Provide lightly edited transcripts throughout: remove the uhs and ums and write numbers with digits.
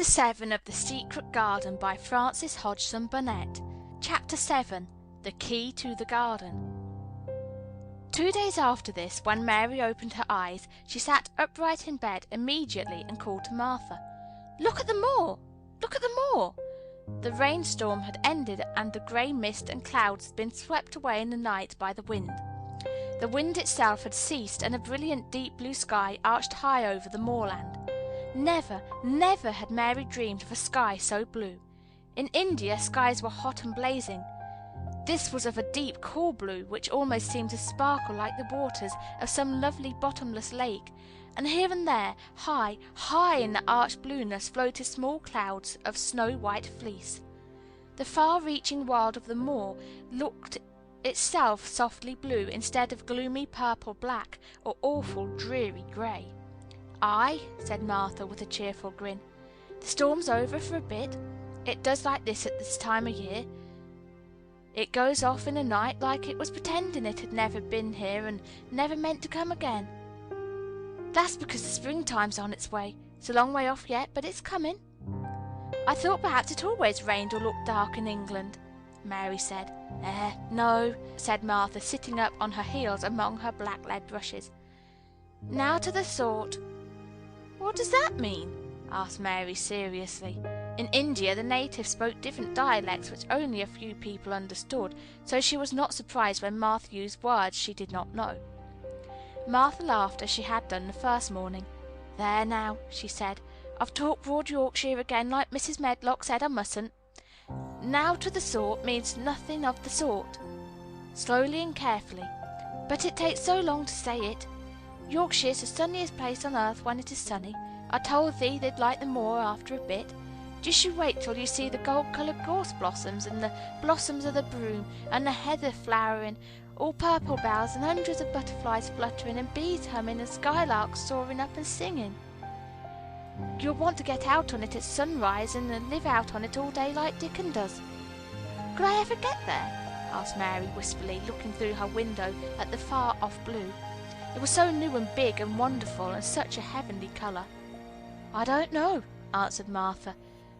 Chapter 7 of The Secret Garden by Frances Hodgson Burnett. Chapter 7 The Key to the Garden. 2 days after this, when Mary opened her eyes, she sat upright in bed immediately and called to Martha. "Look at the moor! Look at the moor!" The rainstorm had ended, and the grey mist and clouds had been swept away in the night by the wind. The wind itself had ceased, and a brilliant deep blue sky arched high over the moorland. Never, never had Mary dreamed of a sky so blue. In India, skies were hot and blazing. This was of a deep, cool blue, which almost seemed to sparkle like the waters of some lovely bottomless lake, and here and there, high, high in the arched blueness, floated small clouds of snow-white fleece. The far-reaching world of the moor looked itself softly blue, instead of gloomy purple-black or awful dreary grey. "Aye," said Martha, with a cheerful grin. "The storm's over for a bit. It does like this at this time o' year. It goes off in a night like it was pretending it had never been here and never meant to come again. That's because the springtime's on its way. It's a long way off yet, but it's coming." "I thought perhaps it always rained or looked dark in England," Mary said. No," said Martha, sitting up on her heels among her black lead brushes. "Now to the sort." "What does that mean?" asked Mary seriously. In India the natives spoke different dialects which only a few people understood, so she was not surprised when Martha used words she did not know. Martha laughed as she had done the first morning. "There now," she said, "I've talked broad Yorkshire again like Mrs. Medlock said I mustn't. Now to the sort means nothing of the sort." Slowly and carefully. "But it takes so long to say it. Yorkshire's the sunniest place on earth when it is sunny. I told thee they'd like the moor after a bit. Just you wait till you see the gold-coloured gorse blossoms, and the blossoms of the broom, and the heather flowering, all purple bells, and hundreds of butterflies fluttering, and bees humming, and skylarks soaring up and singing. You'll want to get out on it at sunrise, and live out on it all day like Dickens does." "Could I ever get there?" asked Mary wistfully, looking through her window at the far-off blue. It was so new and big and wonderful, and such a heavenly colour. "I don't know," answered Martha.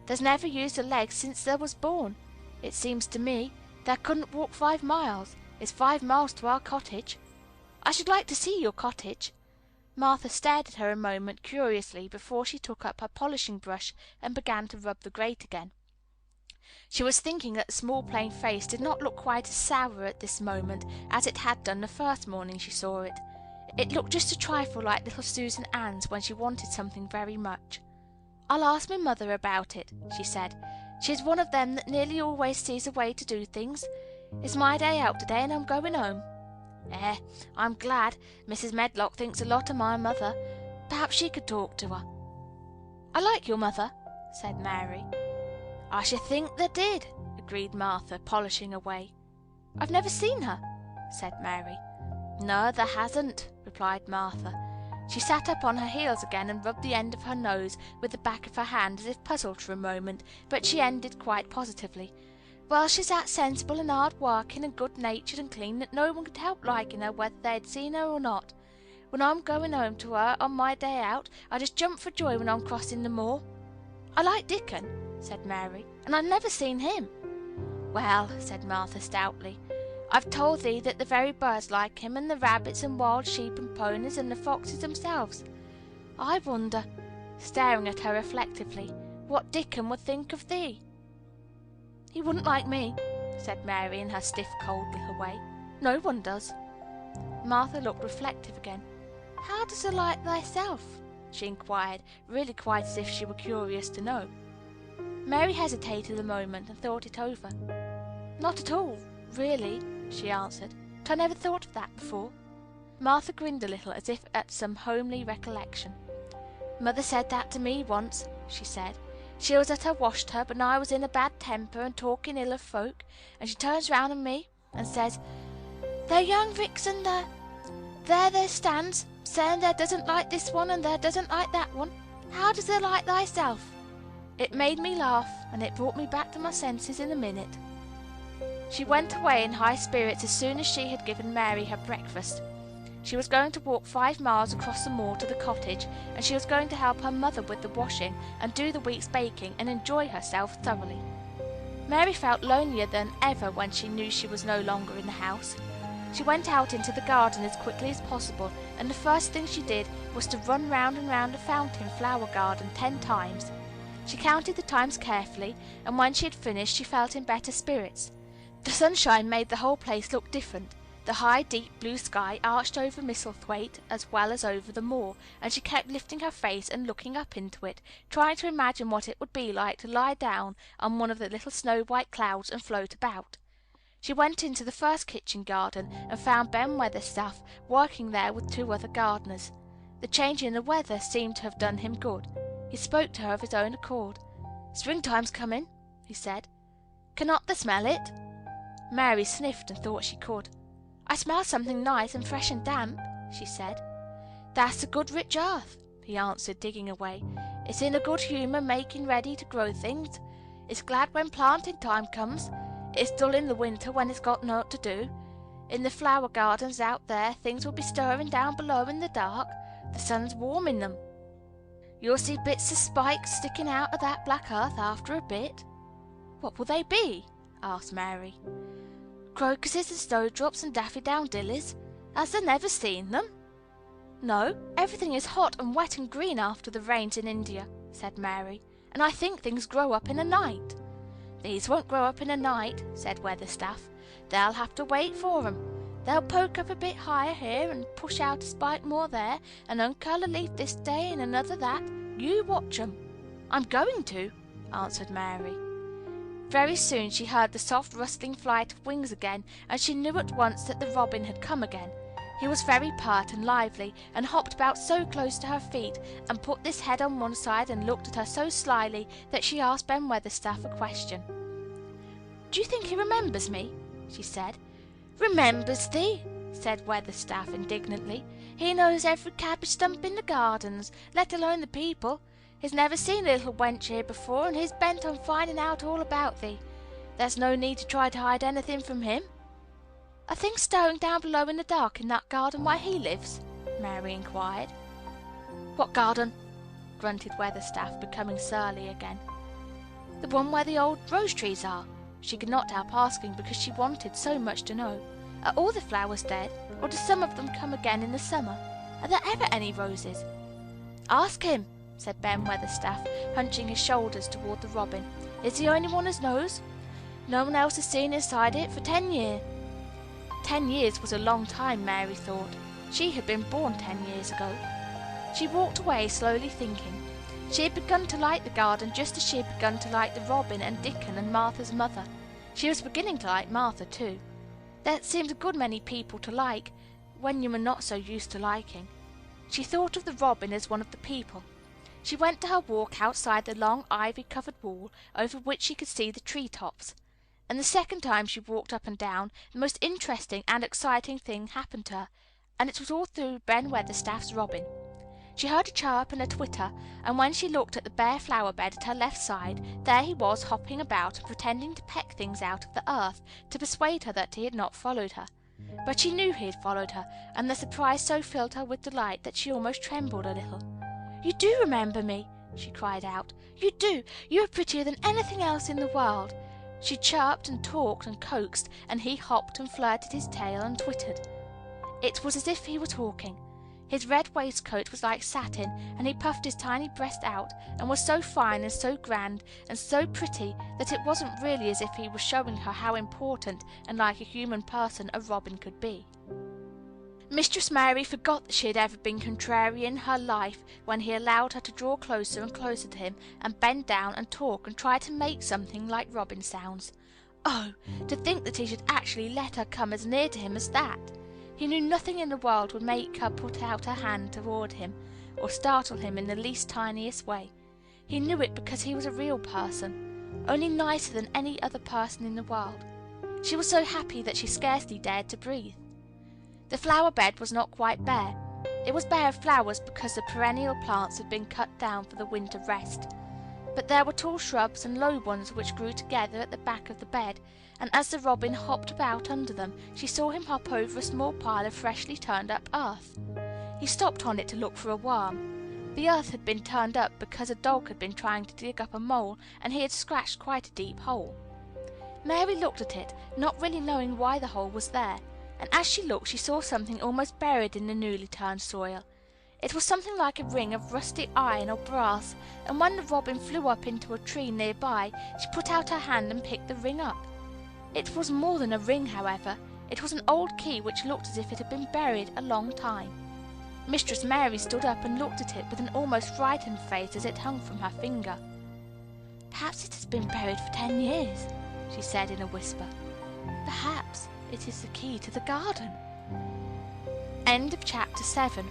"There's never used a leg since there was born. It seems to me there couldn't walk 5 miles. It's 5 miles to our cottage. I should like to see your cottage." Martha stared at her a moment curiously before she took up her polishing brush and began to rub the grate again. She was thinking that the small plain face did not look quite as sour at this moment as it had done the first morning she saw it. It looked just a trifle like little Susan Ann's when she wanted something very much. "I'll ask my mother about it," she said. "She's one of them that nearly always sees a way to do things. It's my day out today, and I'm going home. I'm glad. Mrs. Medlock thinks a lot of my mother. Perhaps she could talk to her." "I like your mother," said Mary. "I should think they did," agreed Martha, polishing away. "I've never seen her," said Mary. "No, there hasn't," replied Martha. She sat up on her heels again and rubbed the end of her nose with the back of her hand as if puzzled for a moment, but she ended quite positively. "Well, she's that sensible and hard-working and good-natured and clean that no one could help liking her whether they'd seen her or not. When I'm going home to her on my day out, I just jump for joy when I'm crossing the moor." "I like Dickon," said Mary, "and I've never seen him." "Well," said Martha stoutly, "I've told thee that the very birds like him, and the rabbits and wild sheep and ponies, and the foxes themselves. I wonder," staring at her reflectively, "what Dickon would think of thee." "He wouldn't like me," said Mary in her stiff, cold little way. "No one does." Martha looked reflective again. "How does thee like thyself?" she inquired, really quite as if she were curious to know. Mary hesitated a moment and thought it over. "Not at all, really," she answered, "but I never thought of that before." Martha grinned a little as if at some homely recollection. "Mother said that to me once," she said. "She was at her wash-tub, and I was in a bad temper and talking ill of folk, and she turns round on me and says, 'There young Vixen, there they stands, saying there doesn't like this one and there doesn't like that one. How does thee like thyself?' It made me laugh, and it brought me back to my senses in a minute." She went away in high spirits as soon as she had given Mary her breakfast. She was going to walk 5 miles across the moor to the cottage, and she was going to help her mother with the washing and do the week's baking and enjoy herself thoroughly. Mary felt lonelier than ever when she knew she was no longer in the house. She went out into the garden as quickly as possible, and the first thing she did was to run round and round the fountain flower garden 10 times. She counted the times carefully, and when she had finished she felt in better spirits. The sunshine made the whole place look different. The high, deep blue sky arched over Misselthwaite as well as over the moor, and she kept lifting her face and looking up into it, trying to imagine what it would be like to lie down on one of the little snow-white clouds and float about. She went into the first kitchen garden and found Ben Weatherstaff working there with 2 other gardeners. The change in the weather seemed to have done him good. He spoke to her of his own accord. "Springtime's coming," he said. "Cannot thou smell it?" Mary sniffed and thought she could. "I smell something nice and fresh and damp," she said. "That's the good rich earth," he answered, digging away. "It's in a good humour making ready to grow things. It's glad when planting time comes. It's dull in the winter when it's got nought to do. In the flower gardens out there things will be stirring down below in the dark. The sun's warm in them. You'll see bits of spikes sticking out of that black earth after a bit." "What will they be?" asked Mary. "Crocuses and snowdrops and daffodillies. Has thou never seen them?" "No, everything is hot and wet and green after the rains in India," said Mary, "and I think things grow up in a night." "These won't grow up in a night," said Weatherstaff. "They'll have to wait for 'em. They'll poke up a bit higher here and push out a spike more there, and uncurl a leaf this day and another that. You watch 'em." "I'm going to," answered Mary. Very soon she heard the soft rustling flight of wings again, and she knew at once that the robin had come again. He was very pert and lively, and hopped about so close to her feet, and put this head on one side and looked at her so slyly that she asked Ben Weatherstaff a question. "Do you think he remembers me?" she said. "Remembers thee?" said Weatherstaff indignantly. "He knows every cabbage stump in the gardens, let alone the people. He's never seen a little wench here before, and he's bent on finding out all about thee. There's no need to try to hide anything from him." "Are things stirring down below in the dark in that garden where he lives?" Mary inquired. "What garden?" grunted Weatherstaff, becoming surly again. "The one where the old rose trees are," she could not help asking because she wanted so much to know. "Are all the flowers dead, or do some of them come again in the summer? Are there ever any roses?" "Ask him," said Ben Weatherstaff, hunching his shoulders toward the robin. "He's the only one as knows. No one else has seen inside it for 10 years. 10 years was a long time, Mary thought. She had been born 10 years ago. She walked away, slowly thinking. She had begun to like the garden just as she had begun to like the robin and Dickon and Martha's mother. She was beginning to like Martha, too. There seemed a good many people to like, when you were not so used to liking. She thought of the robin as one of the people. She went to her walk outside the long ivy-covered wall, over which she could see the tree-tops. And the second time she walked up and down, the most interesting and exciting thing happened to her, and it was all through Ben Weatherstaff's robin. She heard a chirp and a twitter, and when she looked at the bare flower-bed at her left side, there he was hopping about and pretending to peck things out of the earth to persuade her that he had not followed her. But she knew he had followed her, and the surprise so filled her with delight that she almost trembled a little. "You do remember me," she cried out. "You do. You are prettier than anything else in the world." She chirped and talked and coaxed, and he hopped and flirted his tail and twittered. It was as if he were talking. His red waistcoat was like satin, and he puffed his tiny breast out, and was so fine and so grand and so pretty that it wasn't really as if he was showing her how important and like a human person a robin could be. Mistress Mary forgot that she had ever been contrary in her life when he allowed her to draw closer and closer to him, and bend down and talk and try to make something like robin sounds. Oh, to think that he should actually let her come as near to him as that! He knew nothing in the world would make her put out her hand toward him, or startle him in the least tiniest way. He knew it because he was a real person, only nicer than any other person in the world. She was so happy that she scarcely dared to breathe. The flower-bed was not quite bare. It was bare of flowers because the perennial plants had been cut down for the winter rest. But there were tall shrubs and low ones which grew together at the back of the bed, and as the robin hopped about under them, she saw him hop over a small pile of freshly turned up earth. He stopped on it to look for a worm. The earth had been turned up because a dog had been trying to dig up a mole, and he had scratched quite a deep hole. Mary looked at it, not really knowing why the hole was there, and as she looked she saw something almost buried in the newly turned soil. It was something like a ring of rusty iron or brass, and when the robin flew up into a tree near by, she put out her hand and picked the ring up. It was more than a ring, however. It was an old key which looked as if it had been buried a long time. Mistress Mary stood up and looked at it with an almost frightened face as it hung from her finger. "Perhaps it has been buried for 10 years, she said in a whisper. "Perhaps it is the key to the garden." End of chapter 7.